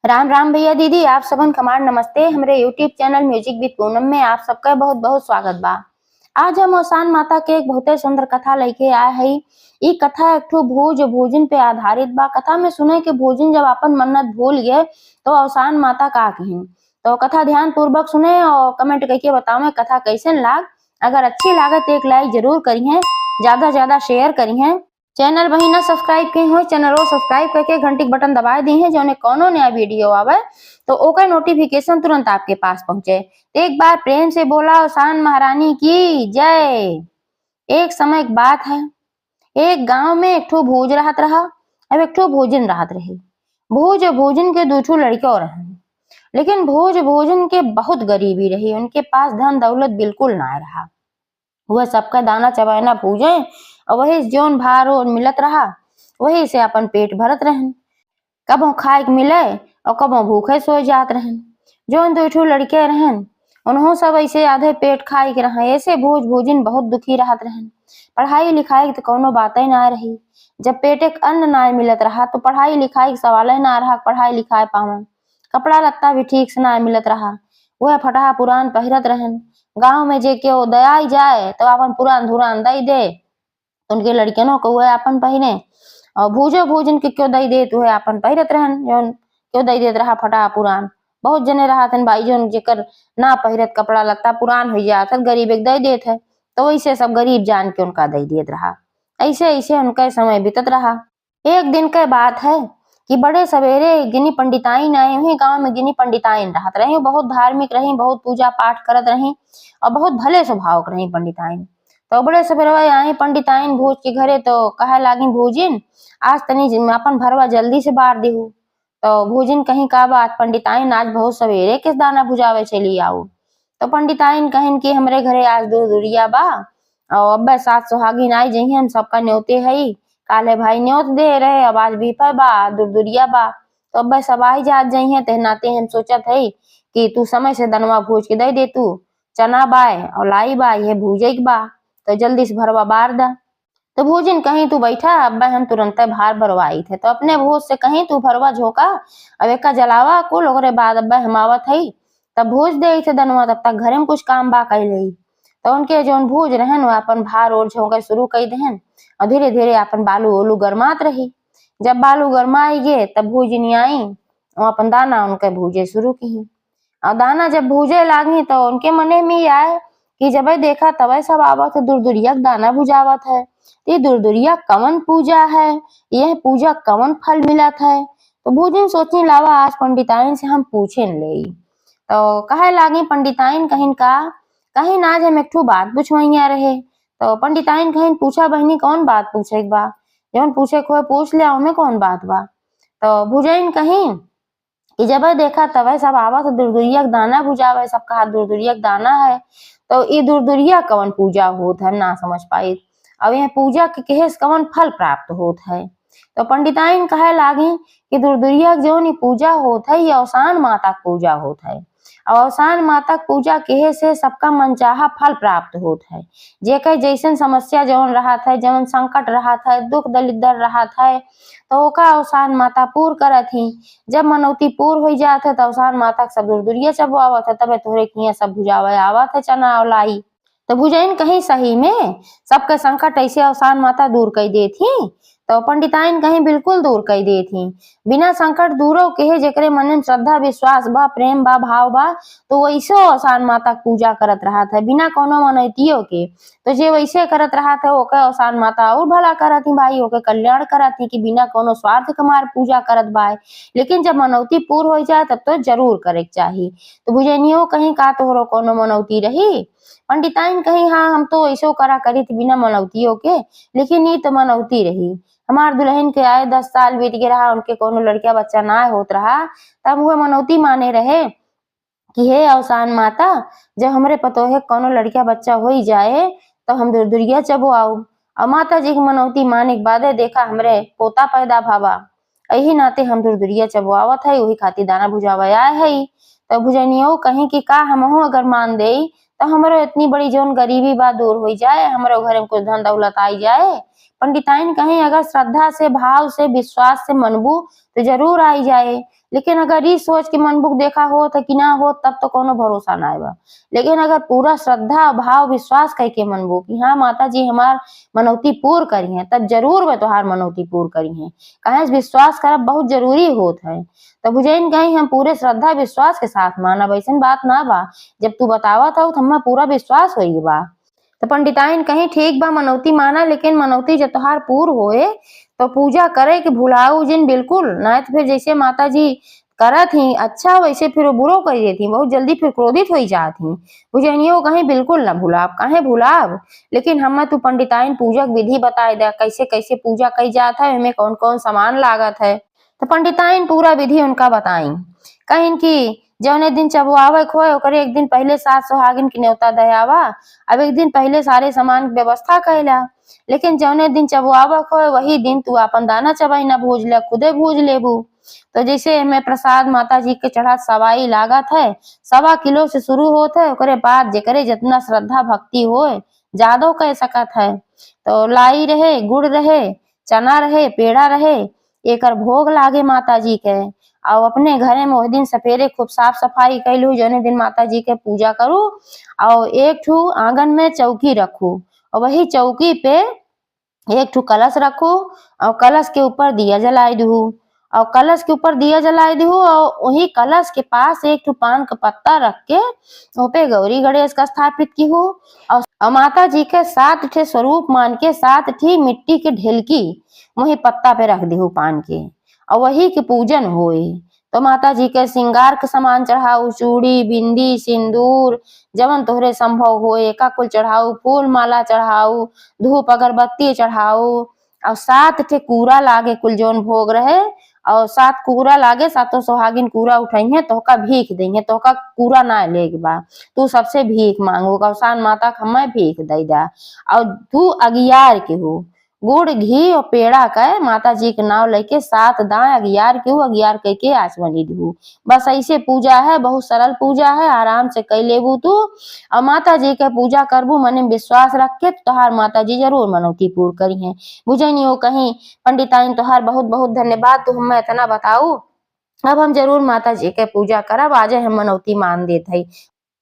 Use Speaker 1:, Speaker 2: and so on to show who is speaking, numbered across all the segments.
Speaker 1: राम राम भैया दीदी, आप सबन कमार नमस्ते। हमरे YouTube channel music with Poonam में आप सबका बहुत बहुत स्वागत बा। आज हम औसान माता के एक बहुते सुंदर कथा लेके आए हई। ई कथा एक ठो भोजन पे आधारित बा। कथा में सुने के भोजन जब अपन मन्नत भूल गए तो औसान माता का कहिन। तो कथा ध्यान पूर्वक सुने और कमेंट करके बताओ कथा कैसे लाग। अगर अच्छी लागे तो एक लाइक जरूर करिए, ज्यादा ज्यादा शेयर करिए। चैनल वही ना सब्सक्राइब किए हो, चैनल को सब्सक्राइब करके घंटी बटन दबा दी है, जो कोनो नया वीडियो आवे तो ओकर नोटिफिकेशन तुरंत आपके पास पहुंचे। एक बार प्रेम से बोला औसान महारानी की जय। एक समय एक बात है, एक गांव में एक ठो भोज रहत रहा। अब एक ठो भोजन रहत रही। भोज भोजन के दो ठो लड़के रहे, लेकिन भोज भोजन के बहुत गरीबी रही। उनके पास धन दौलत बिल्कुल ना रहा। वह सबका दाना चबाना भूजे और वही जोन भार और मिलत रहा वही से अपन पेट भरत रहन। कबो खाए मिले और कबो भूखे सो जात रहन। जोन दो ठो लड़के रहन उन्हों सब ऐसे आधे पेट खाई के रहे। ऐसे भोज भोजन बहुत दुखी रहत रहन। पढ़ाई लिखाई तो कोनो बात ही ना रही। जब पेटे के अन्न ना मिलत रहा तो पढ़ाई लिखाई के सवाल ही ना रहा। पढ़ाई लिखाई पावन कपड़ा लत्ता भी ठीक से ना मिलत रहा। वह फटा पुरान पहिरत रहन। गांव में जे के दया जाए तो अपन पुरान धुरान दई दे उनके लड़कियों को वह अपन पहने और भूजो भोजन के क्यों दई दे तो वह अपन पहिरत रहन। जोन क्यों दई देत रहा फटा पुरान। बहुत जने रहा थन भाई जोन जेकर ना पहिरत कपड़ा लत्ता पुरान हो जात गरीब एक दई देत है, तो वैसे सब गरीब जान के उनका दई देत रहा। ऐसे ऐसे उनका समय बीतत रहा। एक दिन का बात है कि बड़े सवेरे गिनी पंडिताइन आए हुई। गांव में गिनी पंडिताइन रहत रही। बहुत धार्मिक रही, बहुत पूजा पाठ करत रही और बहुत भले स्वभाव के रही पंडिताइन। तो बड़े सवेरे आई पंडिताइन भोज के घरे तो कहे लागी भोजिन आज तनी अपन भरवा जल्दी से बार देहू। तो भोजिन कहीं का बात पंडिताइन आज बहुत सवेरे किस दाना भुजावे चली आओ। तो पंडिताइन कहिन कि हमरे घरे आज दूर दूरिया बा और अब सात सुहागिन आई जही हम सबका न्योते हई। काले भाई न्योत दे रहे, अब आज भी बा दूर दूरिया बा तो अब सब आई जात जही है। तहनाते हम सोचत हई कि तू समय से दनवा भूज के दे दे। तू चना बाय और लाई बा ये भूजे बा तो जल्दी से भरवा बार दा। तो भोजन कहीं तू बैठा, अब्बा हम तुरंत भार भरवाई थे। तो अपने भोज से कहीं तू भरवा झोंका अब एक जलावा कुल ओकरे बाद अब्बा हम आवत हई तब भोज दे थे दनवा। तब तक घरे में कुछ काम बा कही लई। तो उनके जोन भोज रहन वह अपन भार और झोंके शुरू कर दहन और धीरे धीरे अपन बालू ओलू गरमात रही। जब बालू गरमाई गे तब भोजनी आई और अपन दाना उनके भूजे शुरू की। और दाना जब भूजे लागी तो उनके मने में आए कि जब देखा तब सब आवत दूरदुरिया दाना भुजावत है। ये दूरदुरिया कवन पूजा है, यह पूजा कवन फल मिलत है। तो भोजन सोचने लावा आज पंडिताइन से हम पूछे ले। तो कहे लागी पंडिताइन कहीं का कहीं आज हम एक ठो बात पूछवैया रहे। तो पंडिताइन कहीं पूछा बहनी कौन बात पूछे बा। जवन पूछे को पूछ लिया में कौन बात बा। तो भुजाइन कहीं कि जब देखा तब सब आवत दूरदुरिया दाना भुजावे। सब कहा दूरदुरिया दाना है तो ये दूरदुरिया कवन पूजा होत है ना समझ पाई। अब यह पूजा के केहेस कवन फल प्राप्त होत है। तो पंडिताइन कहे लागी कि दूरदुरिया जो पूजा होत है ये औसान माता पूजा होत है। और औसान माता पूजा केहे से सबका मनचाहा फल प्राप्त होत है। जेकर जैसन समस्या जवन रहा था, जवन संकट रहा था, दुख दलिद्र रहा था तो ओका औसान माता पूर करत ही। जब मनौती पूर हो जात है तो औसान माता सब दूरदुरिया सब आवत है। तबे तोहरे किया सब भुजावे आवत है चना और लाई। तो भुजाइन कहीं सही में सबका संकट ऐसे औसान माता दूर कर देती। तो पंडिताइन कहीं बिल्कुल दूर कर देती। बिना संकट दूरो के जेकरे मन में श्रद्धा विश्वास बा, प्रेम बा, भाव बा तो वैसे औसान माता पूजा करत रहा था बिना कोनो मनैतियों के। तो जे वैसे करत रहा था ओके औसान माता और भला करत ही भाई, ओके कल्याण करत ही कि बिना कोनो स्वार्थ कमार पूजा करत बाय। लेकिन जब मनौती पूर हो जाए तब तो जरूर करे चाहिए। तो भुजनियो कहीं का तोहरो कोनो मनौती रही। पंडिताइन कहीं हाँ हम तो ऐसो करा करी थी बिना मनौतियों के, लेकिन ये तो मनौती रही। हमार दुल्हन के आए 10 साल बीत गए रहा, उनके कोनो लड़किया बच्चा ना होत रहा तब वह मनौती माने रहे कि हे औसान माता जब हमरे पतोहे कोनो लड़किया बच्चा हो ही जाए तो हम दूरदुरिया चबो आओ। और माता जी की मनौती माने के बाद देखा हमरे पोता पैदा भावा, यही नाते हम दूरदुरिया चबो आवत है वही खातिर दाना भुजावा आए है। तो भुजनियो कहीं कि का हमहू अगर मान दे तो हमारो इतनी बड़ी जोन गरीबी बा दूर हो जाए, हमारे घर में कुछ धन दौलत आई जाए। पंडिताइन कहीं अगर श्रद्धा से, भाव से, विश्वास से मनबू तो जरूर आई जाए, लेकिन अगर ई सोच के मनबू देखा हो तो कि ना हो तब तो कोनो भरोसा ना बा। लेकिन अगर पूरा श्रद्धा, भाव, विश्वास कह के मनबू कि हाँ माता जी हमार मनौती पूर्ण करी है, तब जरूर वे तोहार मनौती पूर्ण करी है। कहे विश्वास करब बहुत जरूरी होत है। तो बुझाइन कहीं हम पूरे श्रद्धा विश्वास के साथ मानब, ऐसन बात ना बा। जब तू बतावत हो तो हमें पूरा विश्वास होई बा। तो पंडिताइन कहीं ठीक बा मनौती माना, लेकिन मनौती जब तोहार पूर्ण होए तो पूजा करे कि भुलाऊ जिन बिल्कुल ना, तो फिर जैसे माता जी करत ही अच्छा वैसे फिर वो बुरो कर देती, बहुत जल्दी फिर क्रोधित हो जाती। बुझनियो कहीं बिल्कुल ना भुलाब, काहे भुलाब। लेकिन हमें तू पंडिताइन पूजक विधि बताए दे, कैसे कैसे पूजा कई जात है, इनमें कौन कौन सामान लागत है। तो पंडिताइन पूरा विधि उनका बताई। कहीं की जौने दिन चबुआवे खोए ओकरे एक दिन पहले सात सुहागिन की न्योता दयावा, अब एक दिन पहले सारे सामान की व्यवस्था कैला। लेकिन जौने दिन चबुआवा खोए वही दिन तू अपन दाना चबाई ना भूज ले, खुदे भूज लेबू। तो जैसे हमें प्रसाद माता जी के चढ़ा सवाई लागत है, 1.25 किलो से शुरू होत है, ओकरे बाद जेकरे जितना श्रद्धा भक्ति होए ज्यादा कह सकत है। तो लाई रहे, गुड़ रहे, चना रहे, पेड़ा रहे, एकर भोग लागे माता जी के। और अपने घरे में उस दिन सपेरे खूब साफ सफाई कैलू, जौने दिन माता जी के पूजा करू। और एक ठू आंगन में चौकी रखू, और वही चौकी पे एक ठू कलश रखू, और कलश के ऊपर दिया जलाई दू, और कलश के ऊपर दिया जलाई दू, और वही कलश के पास एक ठू पान का पत्ता रख के पे गौरी गणेश का स्थापित की हूँ। और माता जी के 7 ठे स्वरूप मान के 7 ठी मिट्टी के ढेलकी वही पत्ता पे रख दी हूँ पान के, और वही के पूजन होए। तो माता जी के श्रृंगार के सामान चढ़ाऊ, चूड़ी, बिंदी, सिंदूर, जवन तोहरे संभव होए का कुल चढ़ाऊ, फूल माला चढ़ाऊ, धूप अगरबत्ती चढ़ाऊ, और 7 ठे कूड़ा लागे कुल जौन भोग रहे, और 7 कूड़ा लागे, 7 सुहागिन कूड़ा उठाई तोहका भीख देंगे, तोहका कूड़ा ना लेके बा, तू सबसे भीख मांगू, गौसान माता का हमें भीख दई दा। और तू अगियार के हो, गुड़ घी और पेड़ा का माता जी के नाव लेके 7 दाएं अगियार के हो, अगियार कह के आचमनी दू। बस ऐसे पूजा है, बहुत सरल पूजा है, आराम से कई लेबू तू। और माता जी के पूजा करबू मने विश्वास रख के, तोहार माता जी जरूर मनौती पूर्ण करी है। बुझे नहीं हो कहीं पंडिताइन तोहार बहुत बहुत धन्यवाद, तू हमें इतना बताऊ। अब हम जरूर माता जी के पूजा करब, आज हम मनौती मान देत हई।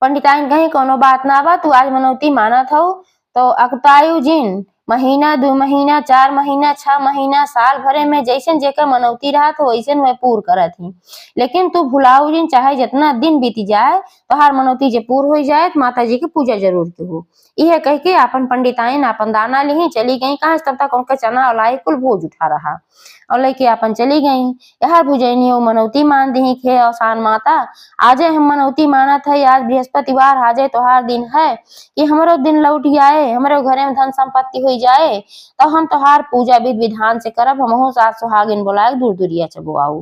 Speaker 1: पंडिताइन कहीं कोनो बात ना बा, तू आज मनौती मानत हो तो अकुतायु जिन महीना, 2 महीना, 4 महीना, 6 महीना, साल भरे में जैसन जेकर मनौती रहा तो वैसन वह पूर्ण करत ही। लेकिन तू भुलाऊ जिन चाहे जितना दिन बीती जाए, तोहार मनौती जे पूर्ण हो जाए तो माता जी की पूजा जरूर के हो। यह कह के अपन पंडिताइन अपन दाना ली चली गई, कहा तब तक उनका चना और लाई कुल भोज उठा रहा, और लेके अपन चली गई। यार भुजैनी मनौती मान दी खे औसान माता, आजे हम मनौती मानत है, आज बृहस्पतिवार आजे तोहार दिन है कि हमरो दिन लौट आए, हमारे घरे में धन संपत्ति हो जाए, तो हम तोहार पूजा विधि विधान से करब। हमहू 7 सुहागिन बोलाए दूर दूरिया चबुआऊ,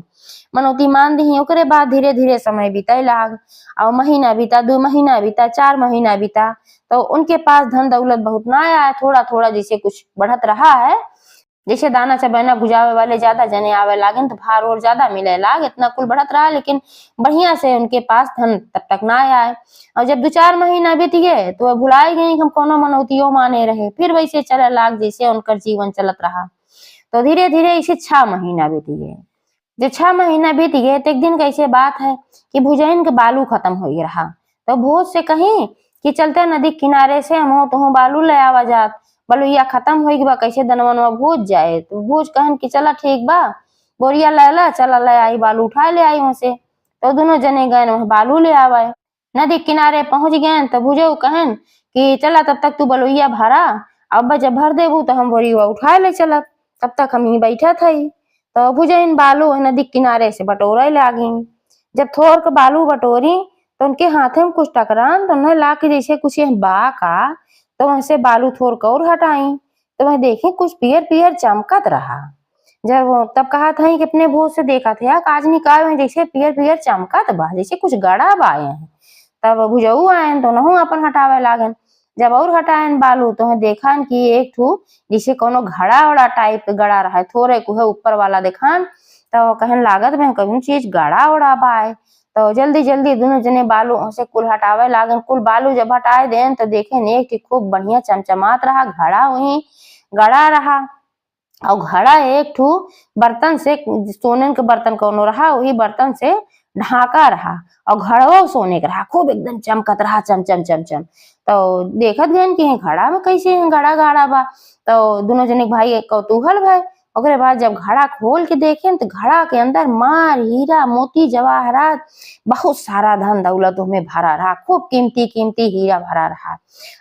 Speaker 1: मनौती मान दी। ओकरे बाद धीरे धीरे समय बीते लाग, और महीना बीता, 2 महीना बीता, 4 महीना बीता, तो उनके पास धन दौलत बहुत ना आया, थोड़ा थोड़ा जैसे कुछ बढ़त रहा है। जैसे दाना चबाना भुजावे वाले ज्यादा जने आवे लागे तो भार और ज्यादा मिले लाग, इतना कुल बढ़त रहा, लेकिन बढ़िया से उनके पास धन तब तक ना आए। और जब 2-4 महीना बीत गए तो वह भुलाई गई हम कोनो मनौतियों माने रहे, फिर वैसे चले लाग जैसे उनका जीवन चलत रहा। तो धीरे धीरे इसे 6 महीना बीत गए। जब 6 महीना बीत गए तो एक दिन कैसे बात है कि भुजैन के बालू खत्म हो रहा, तो भोज से कहीं कि चलते नदी किनारे से हम तो बालू ले आवा जात, बलुइया खत्म हो बा, कैसे दनवनवा भूज जाए। तो भूज कहन कि चला ठीक बा, बोरिया ला चला ले आई, बालू उठा ले आई वहां से। तो दोनों जने गए वहां बालू ले आवे, नदी किनारे पहुंच गए। तो भुजऊ कहन कि चला तब तक तू बलुइया भरा, अब जब भर देबू तो हम बोरिया उठा ले चलत, तब तक हम ही बैठा थी। तो भुजैन बालू नदी किनारे से बटोरे लागी। जब थोड़ के बालू बटोरी तो उनके हाथे में कुछ टकरान, तो उन्हें ला के जैसे कुछ बा का, तो वहां से बालू थोड़ कर और हटाई, तो वह देखे कुछ पियर पियर चमकत रहा। जब तब कहा था कि अपने भूत से देखा था आज निकाल जैसे पियर पियर चमकत बा, जैसे कुछ गड़ा बाए हैं। तब भुजऊ आयन तो नहू अपन हटावे लागन। जब और हटायन बालू तो देखा कि एक ठू जैसे कोनो घड़ा वड़ा टाइप गड़ा रहा है, थोड़े कुहे ऊपर वाला देखान, तो कहन लागत में कभी चीज गड़ा वड़ा बाए। तो जल्दी जल्दी दोनों जने बालू से कुल हटावे लागन। कुल बालू जब हटाए देन तो देखे एक खूब बढ़िया चमचमात रहा, घड़ा वही गड़ा रहा। और घड़ा एक ठू बर्तन से, सोने के बर्तन कौनो रहा वही बर्तन से ढाका रहा, और घड़वा सोने का रहा, खूब एकदम चमकत रहा, चम चम चम चम। तो देखत गए कि घड़ा में कैसे घड़ा गाड़ा बा। तो दोनों जने भाई एक कौतूहल भय। ओकरे बाद जब घड़ा खोल के देखे तो घड़ा के अंदर मार हीरा मोती जवाहरात बहुत सारा धन दौलत में भरा रहा, खूब कीमती कीमती हीरा भरा रहा।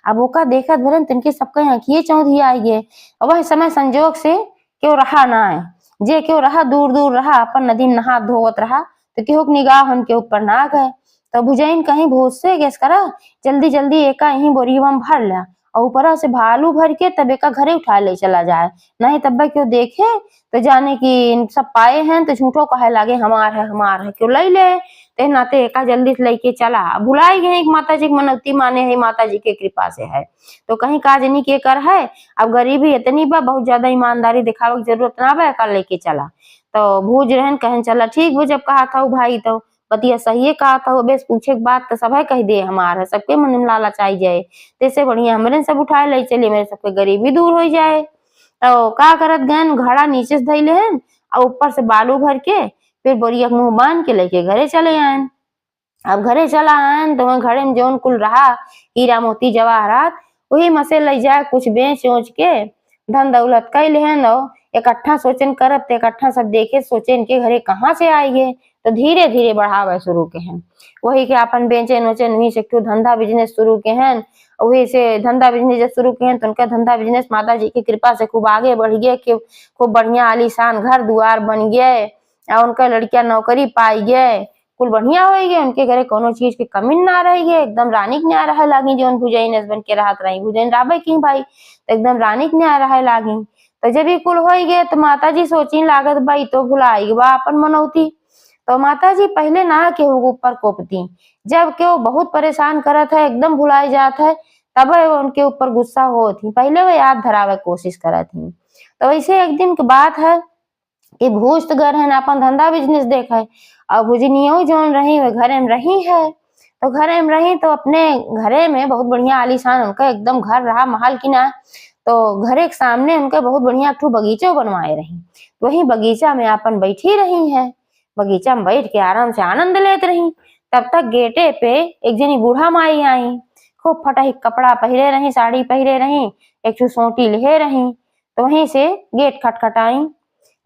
Speaker 1: अब ओका देखत भरन तिनके सबके आंखिए चौंधी आई गे। और वह समय संजोग से क्यों रहा ना है, जे क्यों रहा दूर दूर रहा, अपन नदी में नहा धोवत रहा, तो केहू के निगाह उनके ऊपर ना गए। तो बुझाइन कहीं भूत से गैस करा, जल्दी जल्दी एका यही बोरियवा में भर ला, और ऊपरा से भालू भर के तब एका घरे उठा ले चला जाए। नहीं तब क्यों देखे तो जाने की सब पाए हैं तो झूठो कहे लागे हमार है, क्यों लई ले। ते नाते एका जल्दी से लेके चला, बुलाई गए माता जी की मनौती माने है, माता जी के कृपा से है। तो कहीं काजनी के कर है, अब गरीबी इतनी बा, बहुत ज्यादा ईमानदारी दिखावे की जरूरत ना बा, कल लेके चला। तो भूज रहन कहन चला ठीक वो जब कहा था भाई, तो बतिया सही कहा था, बेस पूछे के बात तो सब है कह दे हमार है, सबके मन में लालच आई जाए, तैसे बढ़िया हमरे सब उठाए ले चले, मेरे सबके गरीबी दूर हो जाए। तो का करत गन घड़ा नीचे से धैले हैं और ऊपर से बालू भर के फिर बोरिया मुंह बांध के लेके घरे चले आए। अब घरे चला आन तो वहाँ घरे में जौन कुल रहा हीरा मोती जवाहरात वही मसे ले जाए, कुछ बेच वोच के धन दौलत कई लेहन। इकट्ठा सोचन करब तो इकट्ठा सब देखे सोचे इनके घरे कहाँ से आइए, तो धीरे धीरे बढ़ावे शुरू के हैं। वही के अपन बेचे नोचे वही से धंधा बिजनेस शुरू के हैं। वही से धंधा बिजनेस जब शुरू के हैं तो उनका धंधा बिजनेस माता जी की कृपा से खूब आगे बढ़ गए, खूब बढ़िया आलीशान घर दुआर बन गए, और उनका लड़कियां नौकरी पाई गए, कुल बढ़िया हो गए, उनके घरे कोनो चीज की कमी ना रही है, एकदम रानी के न्याय रहे लागी। जो भुजैन बन के रहत रही, भुजैन राबे की भाई तो एकदम रानी के न्याय रहे लागी। तो जब ये कुल हो गए तो माता जी सोची लागत भाई तो भुलाई बा अपन मनौती। तो माता जी पहले ना के ऊपर कोपती, जब के वो बहुत परेशान करत है एकदम भुलाई जात है तब वो उनके ऊपर गुस्सा हो थी, पहले वो याद धरावे कोशिश करत थी। तो ऐसे एक दिन की बात है कि भूज तो घर है अपन धंधा बिजनेस देख है, और भुजनियो जौन रही वे घरे में रही है। तो घरे में रही तो अपने घरे में बहुत बढ़िया आलीशान उनका एकदम घर रहा महल की ना। तो घरे के सामने उनका बहुत बढ़िया एक बगीचा बनवाए रही, वही बगीचा में अपन बैठी रही है, बगीचा में बैठ के आराम से आनंद लेते रही। तब तक गेटे पे एक जनी बूढ़ा माई आई, खूब फटाही कपड़ा पहरे रही, साड़ी पहरे रही, एक सोटी ले रही। तो वहीं से गेट खटखटाई,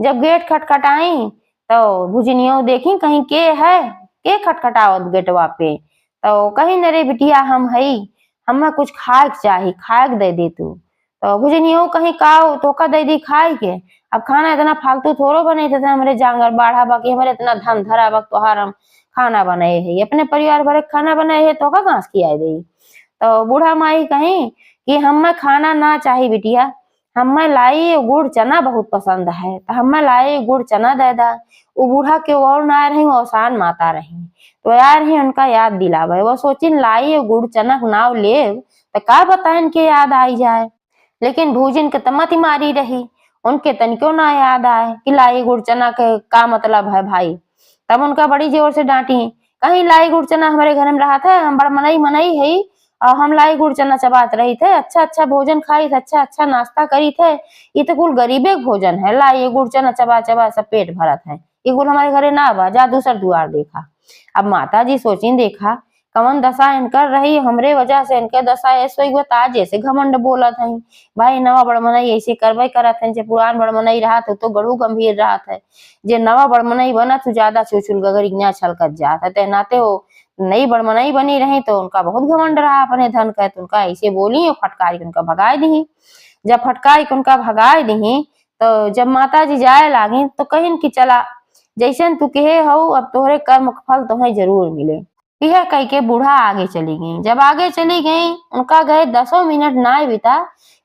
Speaker 1: जब गेट खटखटाई तो भुजनियो देखी कहीं के है, के खटखटावत गेटवा पे। तो कहीं न रे बिटिया हम हई, हमें कुछ खाए के चाही, खाए के दे दे तू। तो भुजनियो कहीं का तोका दे दी खाए के, अब खाना इतना फालतू थोड़ो बने थे, हमारे जांगर बाढ़ा बाकी हमारे इतना धन धरा वक्त तोहार हम खाना बनाए है, अपने परिवार भर खाना बनाए है तो का घास खियाए दे। तो बूढ़ा माई कहीं कि हमें खाना ना चाहिए बिटिया, हमें लाई गुड़ चना बहुत पसंद है, तो हमें लाई गुड़ चना दे दा। वो बूढ़ा के और ना रही ओसान माता रही, तो यार ही उनका याद दिलावे, वो सोचिन लाई गुड़ चना नाव ले तो का बताएं के याद आई जाए। लेकिन भूजिन के तमत मारी रही, उनके तनिको ना याद आए कि लाई गुड़ चना के का मतलब है भाई। तब उनका बड़ी जोर से डांटी, कहीं लाई गुड़ चना हमारे घर में रहा था, हम बड़ा मनई मनई है और हम लाई गुड़ चना चबात रही थे, अच्छा अच्छा भोजन खाई थे, अच्छा अच्छा नाश्ता करी थे, ये तो कुल गरीबे भोजन है, लाई गुड़ चना चबा चबा सब पेट भरत है, ये कुल हमारे घरे ना बा, जा दूसर दुआर देखा। अब माता जी सोची देखा कवन दशा इनकर रही, हमरे वजह से इनके दशा ऐसे ही ताज जैसे घमंड बोलत है भाई, नवा बड़मनई ऐसे करवे करत है, जे पुरान बड़मनई रहा तो गढ़ू गंभीर रहा है, जे नवा बड़मनई बना तो ज्यादा चुचुल गगरिया छलकत जात है, ते नाते हो नई बड़मनई बनी रही तो उनका बहुत घमंड रहा अपने धन का, तो उनका ऐसे बोली और फटकारी उनका भगाए दी। जब फटकारी उनका भगाए दी तो जब माता जी जाए लागी तो कहीं की चला जैसन तू कहे हो अब तोहरे कर्म फल तुम्हें जरूर मिले। यह कह के बूढ़ा आगे चली गई, जब आगे चली गई उनका गए 10 मिनट ना बीता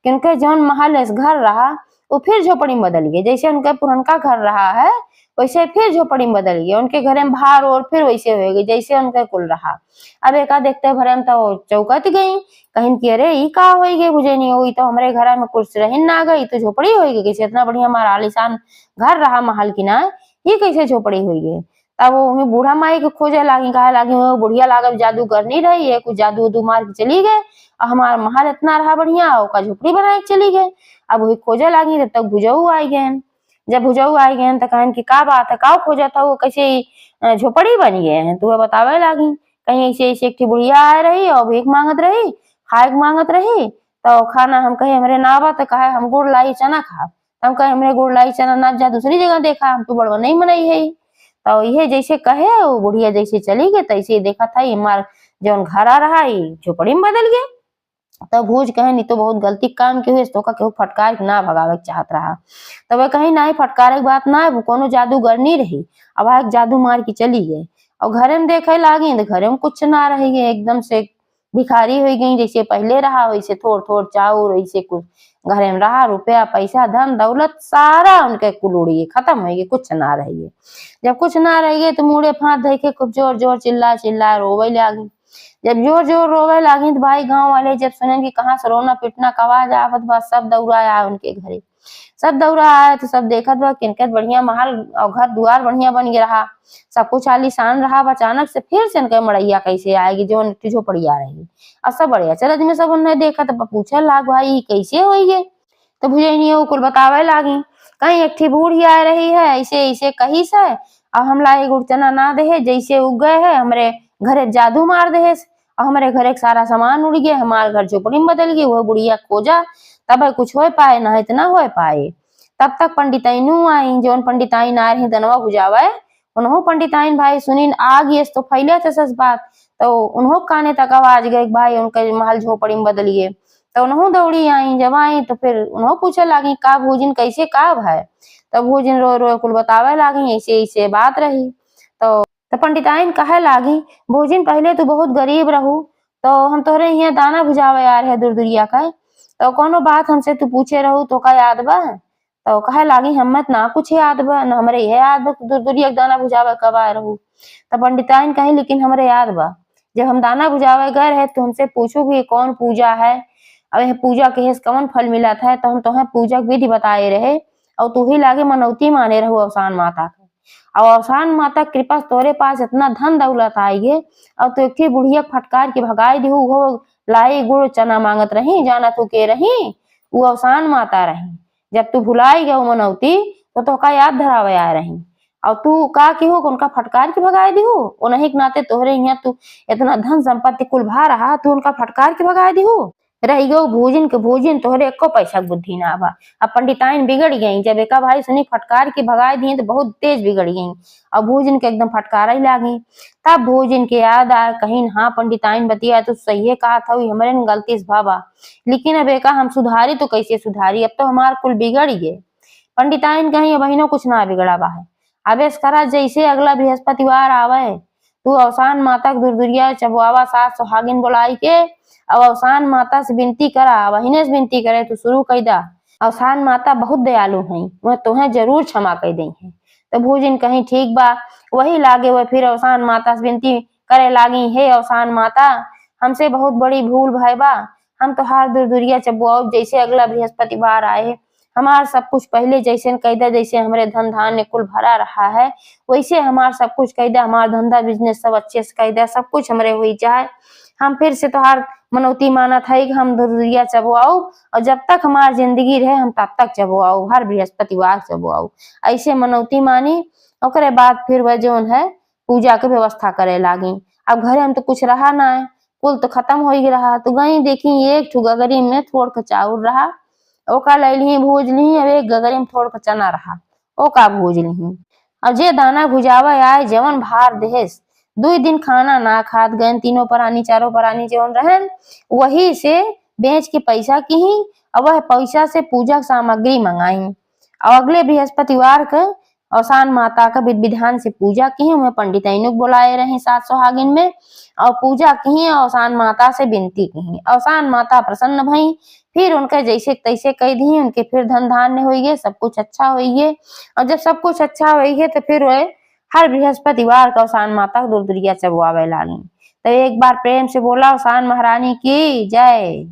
Speaker 1: कि उनके जौन महल घर रहा वो फिर झोपड़ी में बदल गई, जैसे उनका पुरनका घर रहा है वैसे फिर झोपड़ी में बदल गई, उनके घर में भार और फिर वैसे हो गई जैसे उनका कुल रहा। अब एका देखते भरे में तो चौकत गई, कहीं की अरे ई का हो गई, मुझे नहीं हुई तो हमारे घर में कुछ रही ना गई तो झोपड़ी हो गई कैसे, इतना बढ़िया हमारा आलीशान घर रहा महल की ना, ये कैसे झोपड़ी हुई गई। तब वो बूढ़ा माई के खोजे लागी, कहे लागी वो बुढ़िया लागब जादू करनी रही है, कुछ जादू उदू मार के चली गए और हमार महल इतना रहा बढ़िया, ओका झोपड़ी बना के चली गए। अब वही खोजे लागी तब तक भुजऊ आई गए। जब भुजऊ आई गए तो कहन की का बात है, का खोजा था, वो कैसे झोपड़ी बन गए हैं, तू बतावे लागी। कहीं ऐसे ऐसे एक बुढ़िया आए रही और भीख मांगत रही, खाए मांगत रही। तो खाना हम कहे हमरे ना बा, तो कहे हम गुड़ लाई चना खा। हम कहे हमरे गुड़ लाई चना ना, जा दूसरी जगह देखा, हम तो बड़वा नहीं मनाई है। तो ये जैसे कहे वो बुढ़िया जैसे चली गई, तैसे देखा था हमार जौन घर आ रहा है झोपड़ी में बदल गया। तब भूज कहे नहीं तो बहुत गलती काम की हुई, तो का केहू फटकार के ना भगावे चाहत रहा। तब वे कहीं नहीं फटकारे की बात ना है, वो कोनो जादूगर नहीं रही। अब एक जादू मार के चली गई और घरे में देखे लागी तो घरे में कुछ ना रही, एकदम से भिखारी हो गई। जैसे पहले रहा वैसे थोड़ थोड़ चाउर, वैसे कुछ घरे में रहा, रुपया पैसा धन दौलत सारा उनके कुल उड़ी खत्म हो गई, कुछ ना रही। जब कुछ ना रही तो मुड़े फांद धई के खूब जोर जोर चिल्ला चिल्ला रोवे लागी। जब जोर जोर रोवे लागी तो भाई गांव वाले जब सुने कि कहाँ से रोना पिटना का आवाज आवत बा, सब दौड़ा आया उनके घरे। सब दौड़ा आया तो सब देखत बा किनकत बढ़िया महल और घर दुआर बढ़िया बन गया रहा, सब कुछ आलीशान रहा। अचानक से फिर से इनके मड़ैया कैसे आएगी, जो झोपड़िया रही और सब बढ़िया चलत में सब उन्हें देखा तो पूछे लाग भाई कैसे होई है। तो भुजैनी वो कुल बतावे लागी, कहीं एक थी बूढ़ी आ रही है ऐसे ऐसे कही से, और हमला गुड़ चना ना दे, जैसे उग गए है हमरे घरे जादू मार दे और हमारे घर एक सारा सामान उड़ गया, हमारे घर झोपड़ी में बदल गई। वो बुढ़िया खोजा तब कुछ हो पाए ना इतना हो पाए। तब तक पंडिताइनू आई, जौन पंडिताइन आ रही दनवा बुझावे, उन्हों पंडिताइन भाई सुनी आ गए तो फैले थे सच बात। तो उन्हों काने तक आवाज गए भाई उनके महल झोपड़ी में बदल गए। तो उन्हों दौड़ी आई, जब आई तो फिर उन्हों पूछे लागी का भोजन कैसे का है। तब भोजन रो रो कुल बतावे लागी ऐसे ऐसे बात रही। तो पंडिताइन कहे लागी भोजन पहले तो बहुत गरीब रहू, तो हम तोहरे यहाँ दाना भुजावे आ रहे दूर दूरिया का, तो कोनो बात हमसे तू पूछे रहू तो का याद बा। तो कहे लागी हमत ना कुछ याद बा, न हमरे यह याद बा दूर दूरिया दाना भुजावे कब आए रहू। तो पंडिताइन कहे लेकिन हमरे याद बा, जब हम दाना भुजावे गए रहे तो हमसे पूछू कि कौन पूजा है, अब यह पूजा के कौन फल मिला था, तो हम तुम्हें पूजा विधि बताए रहे और तू ही लागे मनौती माने रहू अवसान माता के। और अवसान माता कृपा तोरे पास इतना धन दौलत आई है और तू एक बुढ़िया फटकार के भगाई दी हो लाई गुड़ चना मांगत रही, जाना तू के रही वो अवसान माता रही। जब तू भुलाई गया मनौती तो का याद धरावे आ रही और तू का की हो उनका फटकार के भगाई दी हो, उन्हीं के नाते तोहरे यहाँ तू इतना धन संपत्ति कुल भा रहा, तू उनका फटकार के भगाई दी हो। रही गो भोजन के भोजन तोहरे एको पैसा बुद्धि ना बा। अब पंडिताइन बिगड़ गई, जब एका भाई सुनी फटकार के भगाए दिए तो बहुत तेज बिगड़ गई और भोजन के एकदम फटकारा ही लागी। तब भोजन के याद आया कहीं हाँ पंडिताइन बतिया तो सही कहा था हमारे गलती से भाबा, लेकिन अब एका हम सुधारी तो कैसे सुधारी, अब तो हमार कुल बिगड़ गए। पंडिताइन कहीं बहनों कुछ ना बिगड़ा बा है, अब इस करा जैसे अगला बृहस्पतिवार आवे तू अवसान माता के दुरदुरिया चबुआवा सास सुहागिन बुलाई के अब अवसान माता से विनती करा, वहीने से विनती करे तो शुरू कर दा। अवसान माता बहुत दयालु है, वह तुम्हें जरूर क्षमा कर दी है। तो भोजन कहीं ठीक बा वही लागे वह फिर अवसान माता से विनती करे लागी, हे अवसान माता हमसे बहुत बड़ी भूल भाई बा, हम तो हार दुरदुरिया चबुआव जैसे अगला बृहस्पतिवार आए हमार सब कुछ पहले जैसे कैदा, जैसे हमारे धन धान्य कुल भरा रहा है वैसे हमार सब कुछ कैदा, हमार धंधा बिजनेस सब अच्छे से कैदा, सब कुछ हमारे हुई चाहे हम फिर से तोहार मनौती माना था कि हम दुरदुरिया चबुआऊ और जब तक हमार जिंदगी रहे हम तब तक चबुआऊ, हर बृहस्पतिवार चबुआऊ ऐसे मनौती मानी। ओकरे बाद फिर वह जोन है पूजा के व्यवस्था करे लागी। अब घरे हम तो कुछ रहा ना है, कुल तो खत्म हो ही रहा, तो गई देखी एक ठू गगरी में थोड़ का चाउर रहा, ओका लैली भूज ली, अब एक गगरी में थोड़ का चना रहा ओका भूज ली। अब जे दाना भुजावा आए जवन भार देहेस 2 दिन खाना ना खात गए, तीनों प्राणी चारों प्राणी जौन रहन वही से बेच के पैसा की ही और वह पैसा से पूजा सामग्री मंगाई और अगले बृहस्पतिवार के अवसान माता का विधि विधान से पूजा की, उन्हें पंडिताइनों को बुलाए रहे सात सुहागिन में और पूजा की, अवसान माता से विनती की। अवसान माता प्रसन्न भई, फिर उनके जैसे तैसे कह दी, उनके फिर धन धान्य हो गए, सब कुछ अच्छा हो गए और जब सब कुछ अच्छा हो गए तो फिर वह हर बृहस्पतिवार का अवसान माता को दुरदुरिया चबुआवे लागी। तो एक बार प्रेम से बोला अवसान महारानी की जय।